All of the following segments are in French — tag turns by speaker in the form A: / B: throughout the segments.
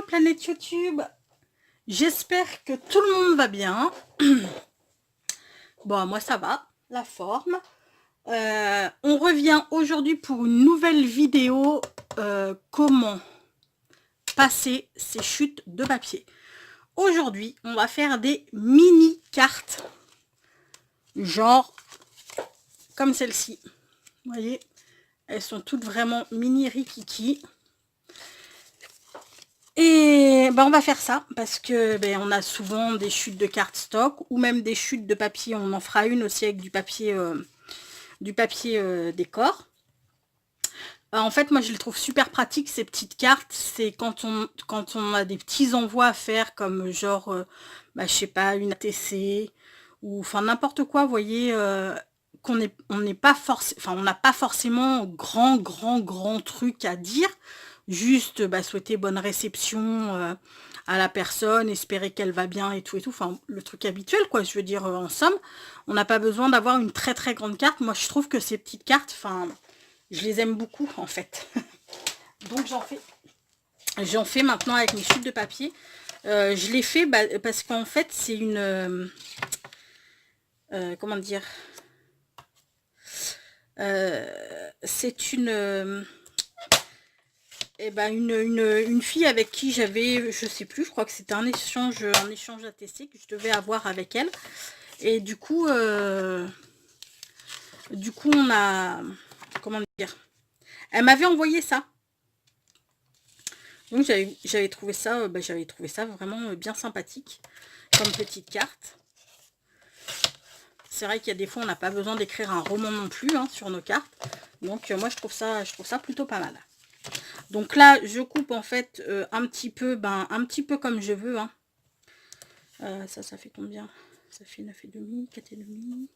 A: planète YouTube, j'espère que tout le monde va bien. Bon, moi ça va, la forme. On revient aujourd'hui pour une nouvelle vidéo, comment passer ces chutes de papier. Aujourd'hui, on va faire des mini cartes, genre comme celle-ci. Vous voyez, elles sont toutes vraiment mini rikiki. Et ben on va faire ça parce que on a souvent des chutes de cartes stock ou même des chutes de papier. On en fera une aussi avec du papier décor. En fait, moi je le trouve super pratique ces petites cartes. C'est quand on a des petits envois à faire comme genre, je sais pas, une ATC ou enfin n'importe quoi. Vous voyez, on n'est pas forcément, enfin on n'a pas forcément grand truc à dire. Juste souhaiter bonne réception à la personne, espérer qu'elle va bien et tout, enfin le truc habituel quoi, je veux dire, en somme, on n'a pas besoin d'avoir une très grande carte. Moi je trouve que ces petites cartes, enfin, je les aime beaucoup en fait. Donc j'en fais maintenant avec mes chutes de papier. Je les fais parce qu'en fait c'est une... comment dire, c'est une... une fille avec qui j'avais, je sais plus, je crois que c'était un échange ATC que je devais avoir avec elle. Et du coup on a, comment dire, elle m'avait envoyé ça. Donc j'avais trouvé ça, vraiment bien sympathique comme petite carte. C'est vrai qu'il y a des fois on n'a pas besoin d'écrire un roman non plus sur nos cartes. Donc moi je trouve ça plutôt pas mal. Donc là, je coupe en fait un petit peu comme je veux. Ça fait combien? Ça fait 9,5, 4,5.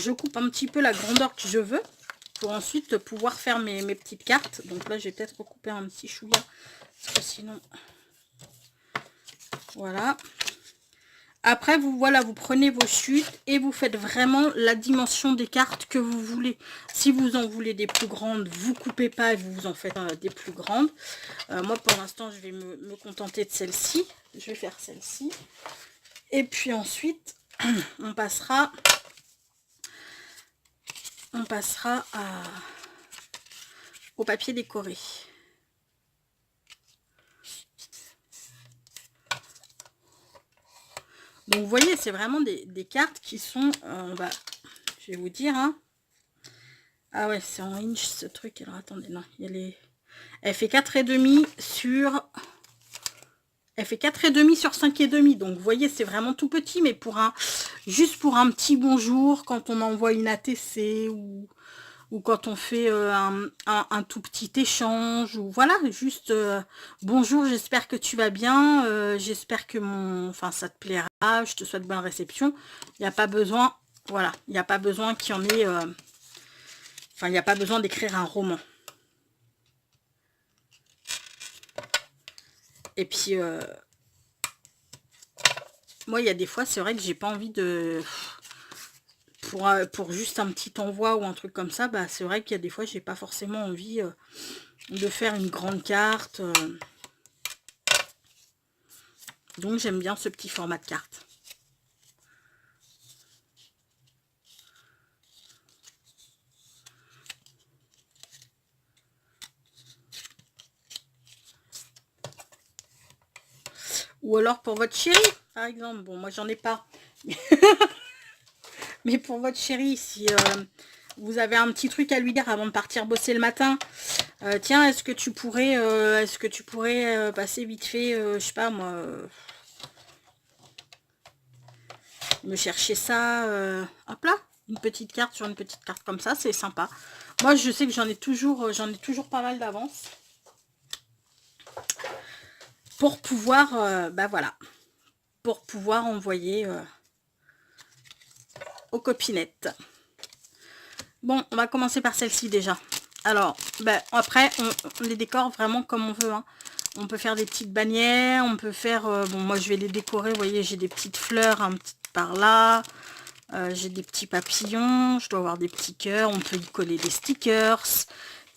A: Je coupe un petit peu la grandeur que je veux pour ensuite pouvoir faire mes petites cartes. Donc là, je vais peut-être recouper un petit chouïa parce que sinon... Voilà. Après, vous prenez vos chutes et vous faites vraiment la dimension des cartes que vous voulez. Si vous en voulez des plus grandes, vous coupez pas et vous en faites des plus grandes. Moi, pour l'instant, je vais me contenter de celle-ci. Je vais faire celle-ci. Et puis ensuite, on passera au papier décoré. Donc vous voyez, c'est vraiment des cartes qui sont, je vais vous dire, ah ouais, c'est en inch ce truc. Alors attendez, non, il y a les... Elle fait 4,5 sur... Elle fait 4,5 sur 5,5. Donc vous voyez, c'est vraiment tout petit, mais juste pour un petit bonjour, quand on envoie une ATC ou quand on fait un tout petit échange, ou voilà, juste bonjour, j'espère que tu vas bien, j'espère que ça te plaira, je te souhaite bonne réception. Il n'y a pas besoin, voilà, il n'y a pas besoin qu'il y en ait, il n'y a pas besoin d'écrire un roman. Et puis, moi, il y a des fois, c'est vrai que j'ai pas envie de... Pour juste un petit envoi ou un truc comme ça, c'est vrai qu'il y a des fois, j'ai pas forcément envie de faire une grande carte. Donc, j'aime bien ce petit format de carte. Ou alors pour votre chérie, par exemple. Bon, moi, j'en ai pas. Mais pour votre chérie, si vous avez un petit truc à lui dire avant de partir bosser le matin, tiens, est-ce que tu pourrais passer vite fait, je sais pas moi, me chercher ça, hop là, une petite carte sur une petite carte comme ça, c'est sympa. Moi, je sais que j'en ai toujours pas mal d'avance pour pouvoir, voilà, pour pouvoir envoyer aux copinettes. Bon, on va commencer par celle-ci déjà. Alors, après, on les décore vraiment comme on veut. On peut faire des petites bannières, on peut faire... bon, moi, je vais les décorer. Vous voyez, j'ai des petites fleurs un petit par là. J'ai des petits papillons. Je dois avoir des petits cœurs. On peut y coller des stickers.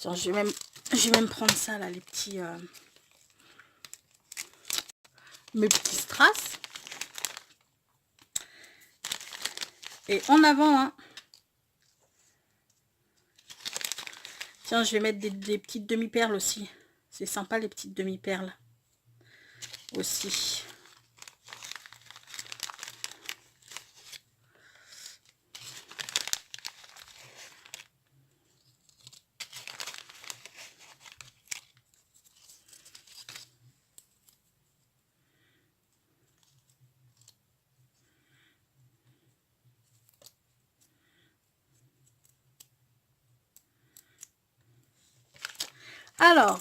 A: Tiens, je vais même prendre ça là, les petits... mes petits strass. Et en avant, hein. Tiens, je vais mettre des petites demi-perles aussi. C'est sympa les petites demi-perles aussi. Alors,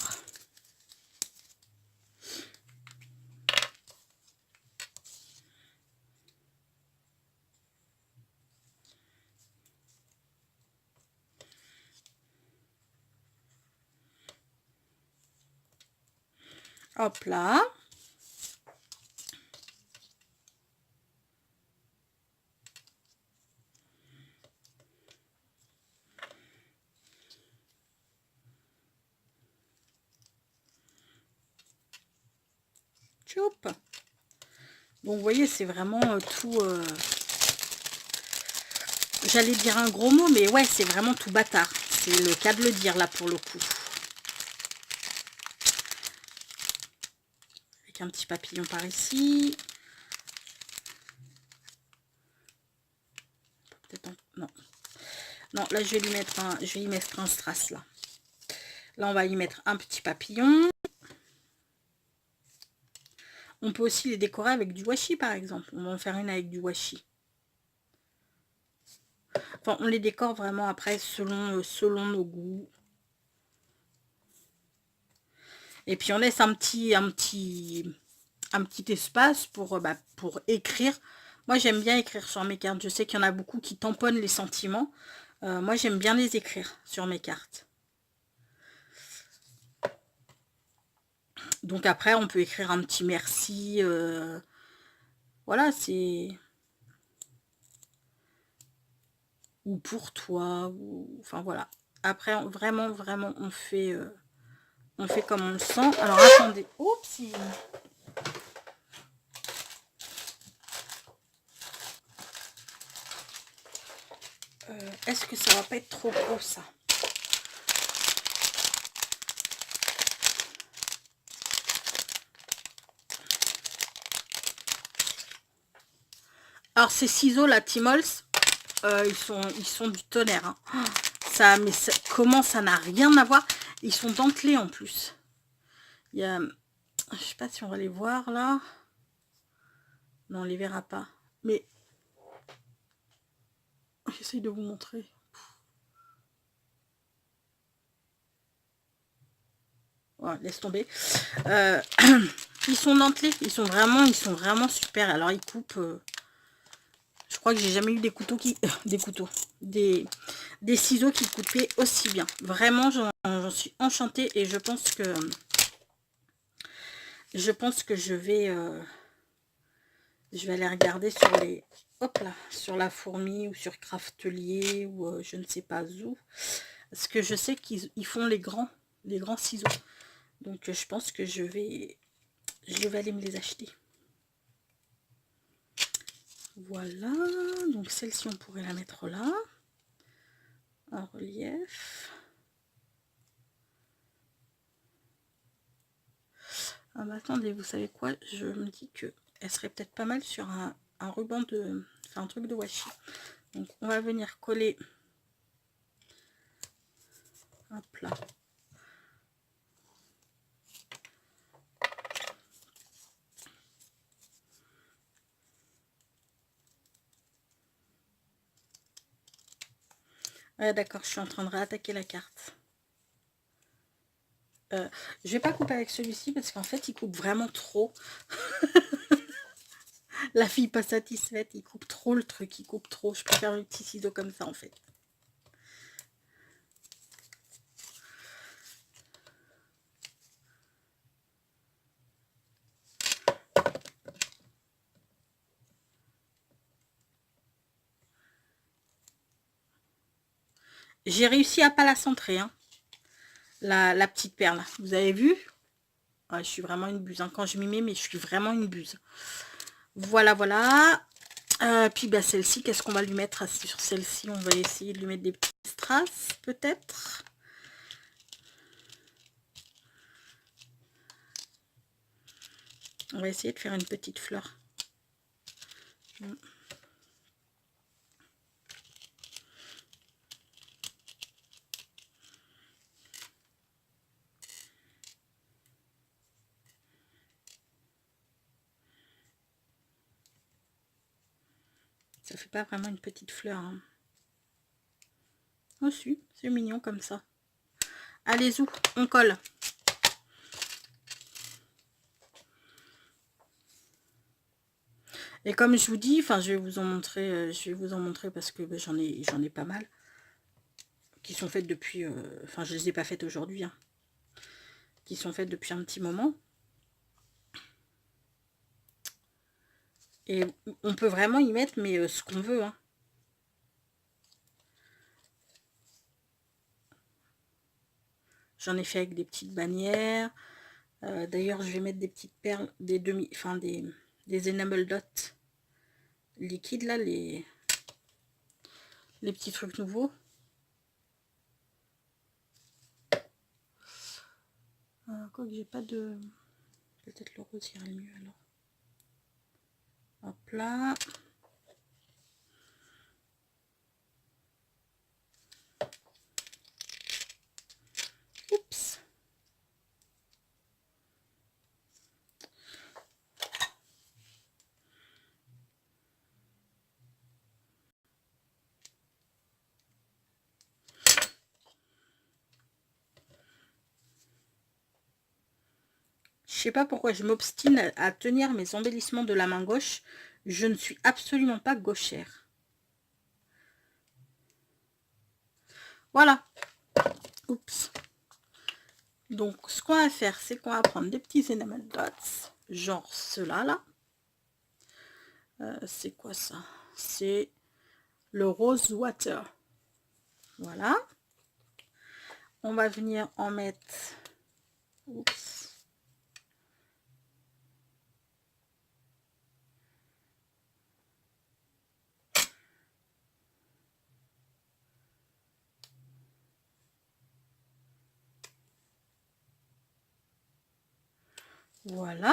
A: hop là. Choup. Donc, vous voyez, c'est vraiment tout... J'allais dire un gros mot, mais ouais, c'est vraiment tout bâtard. C'est le cas de le dire, là, pour le coup. Avec un petit papillon par ici. Peut-être un... Non. Non, là, je vais y mettre un strass, là. Là, on va y mettre un petit papillon. On peut aussi les décorer avec du washi, par exemple. On va en faire une avec du washi. Enfin, on les décore vraiment après selon nos goûts. Et puis, on laisse un petit espace pour écrire. Moi, j'aime bien écrire sur mes cartes. Je sais qu'il y en a beaucoup qui tamponnent les sentiments. Moi, j'aime bien les écrire sur mes cartes. Donc après, on peut écrire un petit merci. Voilà, c'est... Ou pour toi. Ou... Enfin, voilà. Après, vraiment, on fait comme on le sent. Alors, attendez. Oups. Est-ce que ça va pas être trop gros, ça? Alors, ces ciseaux, là, Timols, ils sont du tonnerre. Hein. Comment ça n'a rien à voir? Ils sont dentelés, en plus. Il y a... Je sais pas si on va les voir, là. Non, on les verra pas. Mais... J'essaye de vous montrer. Ouais, laisse tomber. Ils sont dentelés. Ils sont vraiment super. Alors, ils coupent... Je crois que j'ai jamais eu des couteaux qui... des couteaux. Des ciseaux qui coupaient aussi bien. Vraiment, j'en suis enchantée. Et je pense que... je vais aller regarder sur les... Hop là, sur la fourmi ou sur Craftelier ou je ne sais pas où. Parce que je sais qu'ils font les grands ciseaux. Donc je pense que je vais aller me les acheter. Voilà, donc celle-ci on pourrait la mettre là, en relief. Ah bah attendez, vous savez quoi, je me dis que elle serait peut-être pas mal sur un ruban de... Enfin un truc de washi. Donc on va venir coller. Hop là. Ouais, d'accord, je suis en train de réattaquer la carte. Je vais pas couper avec celui-ci parce qu'en fait, il coupe vraiment trop. La fille pas satisfaite, il coupe trop le truc, il coupe trop. Je préfère le petit ciseau comme ça en fait. J'ai réussi à pas la centrer, hein. la petite perle. Vous avez vu? Je suis vraiment une buse. Hein. Quand je m'y mets, mais je suis vraiment une buse. Voilà, voilà. Puis bah, celle-ci, qu'est-ce qu'on va lui mettre sur celle-ci? On va essayer de lui mettre des petits strass, peut-être. On va essayer de faire une petite fleur. Ça fait pas vraiment une petite fleur. Hein. Oh si, c'est mignon comme ça. Allez, zou, on colle. Et comme je vous dis, enfin je vais vous en montrer parce que ben, j'en ai pas mal qui sont faites depuis, enfin je les ai pas faites aujourd'hui, hein, qui sont faites depuis un petit moment. Et on peut vraiment y mettre mais ce qu'on veut. Hein. J'en ai fait avec des petites bannières. D'ailleurs, je vais mettre des petites perles, des enamel dots liquides là, les petits trucs nouveaux. Quoi que j'ai pas de... Peut-être le rose irait mieux alors. Hop là. Oups. Je sais pas pourquoi je m'obstine à tenir mes embellissements de la main gauche. Je ne suis absolument pas gauchère. Voilà. Oups. Donc, ce qu'on va faire, c'est qu'on va prendre des petits enamel dots, genre ceux-là, là. C'est quoi ça? C'est le rose water. Voilà. On va venir en mettre... Oups. Voilà.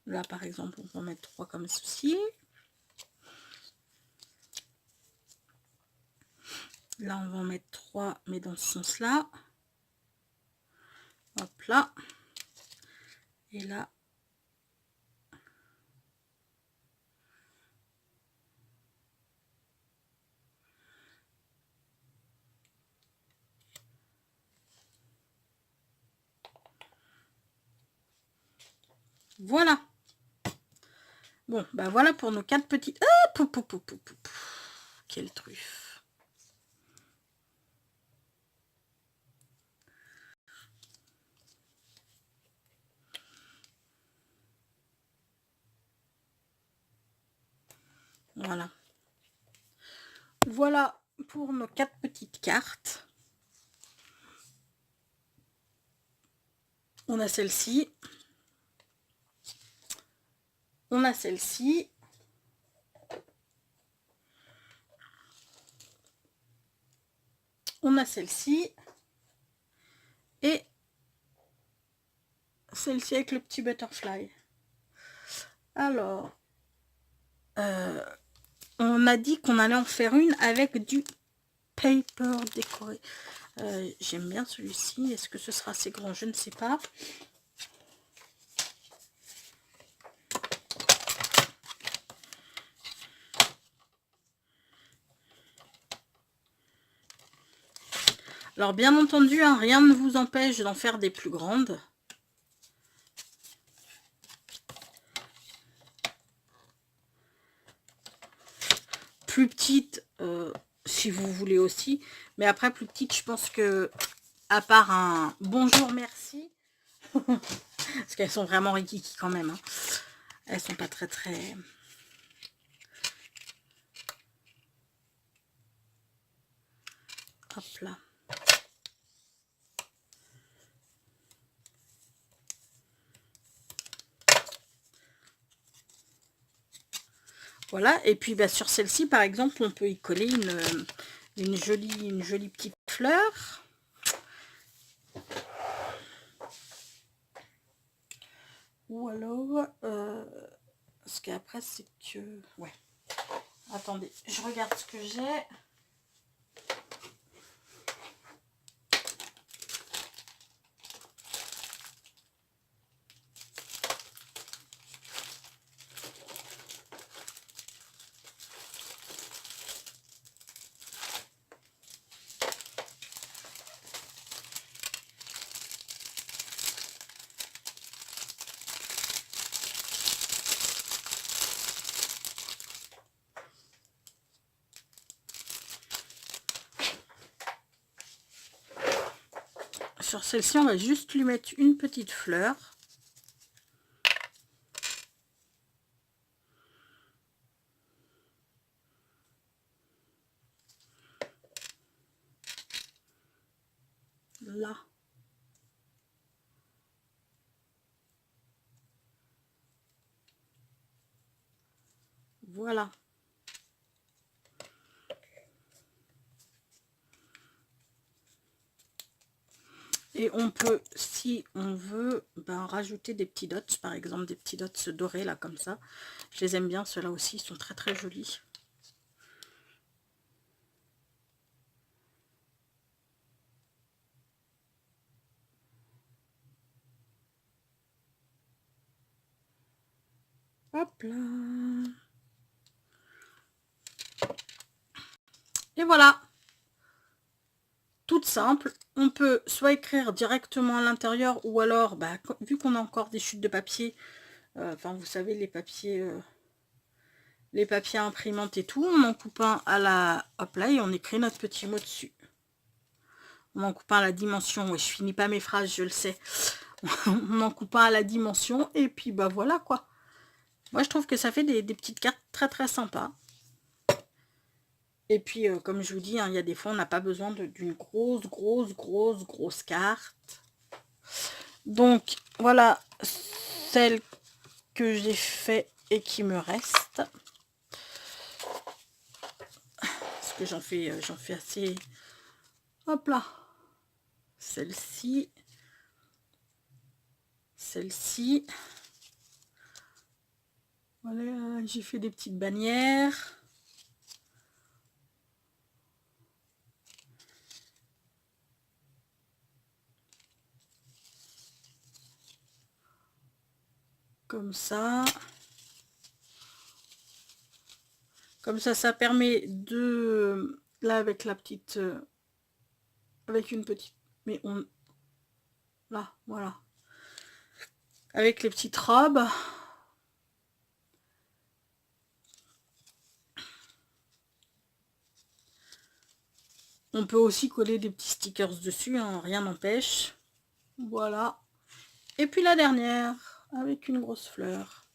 A: Là, par exemple, on va mettre 3 comme ceci. Là, on va en mettre 3, mais dans ce sens-là. Hop là. Et là. Voilà. Bon, bah voilà pour nos 4 petites... Ah, pou, pou, pou, pou, pou, pou. Quelle truffe. Voilà. Voilà pour nos 4 petites cartes. On a celle-ci. On a celle-ci. On a celle-ci. Et celle-ci avec le petit butterfly. Alors, on a dit qu'on allait en faire une avec du paper décoré. J'aime bien celui-ci. Est-ce que ce sera assez grand? Je ne sais pas. Alors, bien entendu, hein, rien ne vous empêche d'en faire des plus grandes. Plus petites, si vous voulez aussi. Mais après, plus petites, je pense que, à part un bonjour, merci. Parce qu'elles sont vraiment rikiki quand même. Hein. Elles sont pas très... Hop là. Voilà, et puis bah, sur celle-ci, par exemple, on peut y coller une jolie petite fleur. Ou alors, parce qu'après, c'est que... Ouais. Attendez, je regarde ce que j'ai. Sur celle-ci, on va juste lui mettre une petite fleur. Là. Voilà. Et on peut, si on veut, ben, rajouter des petits dots, par exemple des petits dots dorés là comme ça. Je les aime bien, ceux-là aussi, ils sont très très jolis. Hop là. Et voilà. Toute simple. On peut soit écrire directement à l'intérieur ou alors, bah, vu qu'on a encore des chutes de papier, enfin vous savez les papiers imprimantes et tout, on en coupe un à la... Hop là, et on écrit notre petit mot dessus. On en coupe un à la dimension. Ouais, je finis pas mes phrases, je le sais. On en coupe un à la dimension et puis bah voilà quoi. Moi je trouve que ça fait des petites cartes très très sympas. Et puis comme je vous dis, hein, il y a des fois on n'a pas besoin d'une grosse carte. Donc voilà celle que j'ai fait et qui me reste. Parce que j'en fais assez. Hop là. Celle-ci. Celle-ci. Voilà, j'ai fait des petites bannières. Comme ça. Comme ça permet de... Là, avec la petite... avec une petite... Mais on... Là, voilà. Avec les petites robes. On peut aussi coller des petits stickers dessus, hein, rien n'empêche. Voilà. Et puis la dernière, avec une grosse fleur.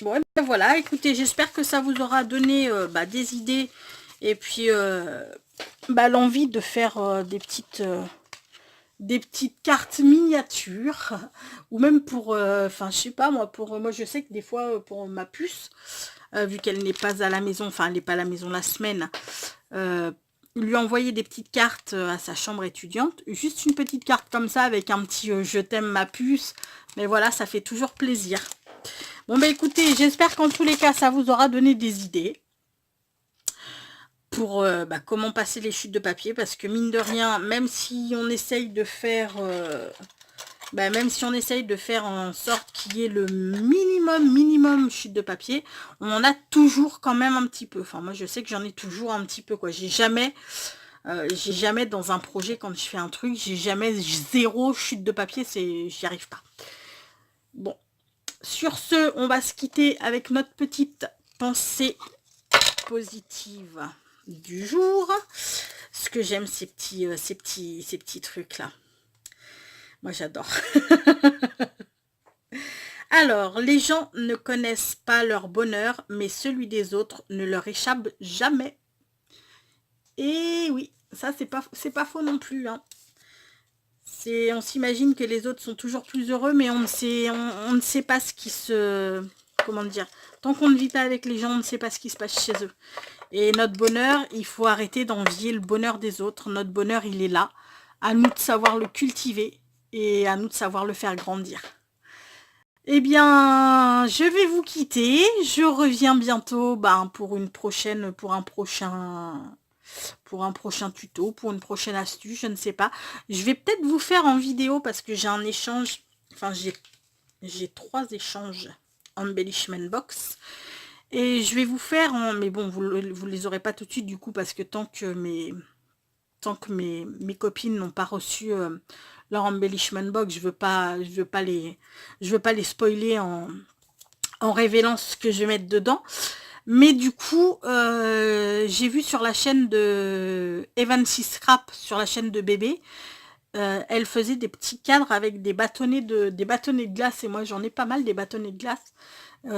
A: Bon, et ben voilà, écoutez, j'espère que ça vous aura donné bah, des idées. Et puis, bah, l'envie de faire des petites cartes miniatures. Ou même pour, enfin, je sais pas, moi je sais que des fois, pour ma puce, vu qu'elle n'est pas à la maison, enfin, elle n'est pas à la maison la semaine, lui envoyer des petites cartes à sa chambre étudiante, juste une petite carte comme ça avec un petit je t'aime ma puce, mais voilà, ça fait toujours plaisir. Bon bah écoutez, j'espère qu'en tous les cas ça vous aura donné des idées pour bah, comment passer les chutes de papier, parce que mine de rien, même si on essaye de faire en sorte qu'il y ait le minimum chute de papier, on en a toujours quand même un petit peu. Enfin, moi, je sais que j'en ai toujours un petit peu, quoi. J'ai jamais dans un projet, quand je fais un truc, j'ai jamais zéro chute de papier, j'y arrive pas. Bon, sur ce, on va se quitter avec notre petite pensée positive du jour. Ce que j'aime, ces petits trucs-là. Moi, j'adore. Alors, les gens ne connaissent pas leur bonheur, mais celui des autres ne leur échappe jamais. Et oui, ça c'est pas faux non plus, hein. On s'imagine que les autres sont toujours plus heureux, mais on ne sait pas ce qui se... Comment dire? Tant qu'on ne vit pas avec les gens, on ne sait pas ce qui se passe chez eux. Et notre bonheur, il faut arrêter d'envier le bonheur des autres. Notre bonheur, il est là. À nous de savoir le cultiver et à nous de savoir le faire grandir. Eh bien, je vais vous quitter. Je reviens bientôt pour un prochain tuto, pour une prochaine astuce, je ne sais pas. Je vais peut-être vous faire en vidéo parce que j'ai un échange, enfin j'ai 3 échanges embellishment box. Et je vais vous faire, mais bon, vous les aurez pas tout de suite du coup parce que tant que mes copines n'ont pas reçu leur embellishment box, je veux pas les spoiler en révélant ce que je vais mettre dedans. Mais du coup, j'ai vu sur la chaîne de Evansy Scrap, sur la chaîne de bébé, elle faisait des petits cadres avec des bâtonnets de glace. Et moi, j'en ai pas mal des bâtonnets de glace.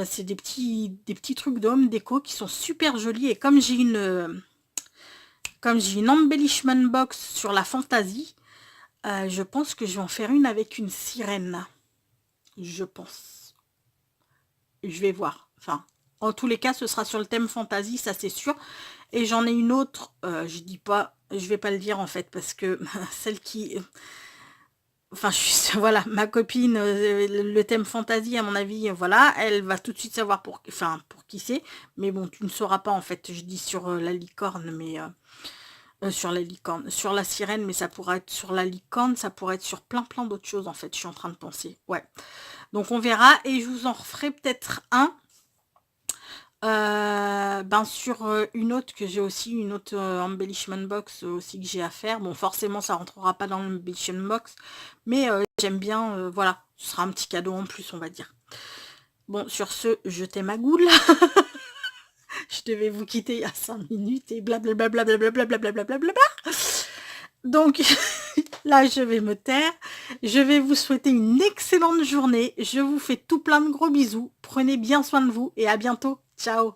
A: C'est des petits trucs de home déco qui sont super jolis. Et comme j'ai une embellishment box sur la fantaisie, je pense que je vais en faire une avec une sirène. Je pense. Je vais voir. Enfin, en tous les cas, ce sera sur le thème fantasy, ça c'est sûr. Et j'en ai une autre, je vais pas le dire en fait, parce que celle qui... Enfin, voilà, ma copine, le thème fantasy, à mon avis, voilà, elle va tout de suite savoir pour qui c'est. Mais bon, tu ne sauras pas en fait, je dis sur la licorne, mais... sur la licorne, sur la sirène, mais ça pourrait être sur la licorne, ça pourrait être sur plein d'autres choses en fait, je suis en train de penser. Ouais. Donc on verra et je vous en referai peut-être un. Sur une autre que j'ai aussi, une autre embellishment box aussi que j'ai à faire. Bon, forcément, ça rentrera pas dans l'embellishment box, mais j'aime bien, voilà, ce sera un petit cadeau en plus, on va dire. Bon, sur ce, je t'aime ma goule. Je devais vous quitter il y a 5 minutes et blablabla. Donc, là, je vais me taire. Je vais vous souhaiter une excellente journée. Je vous fais tout plein de gros bisous. Prenez bien soin de vous et à bientôt. Ciao.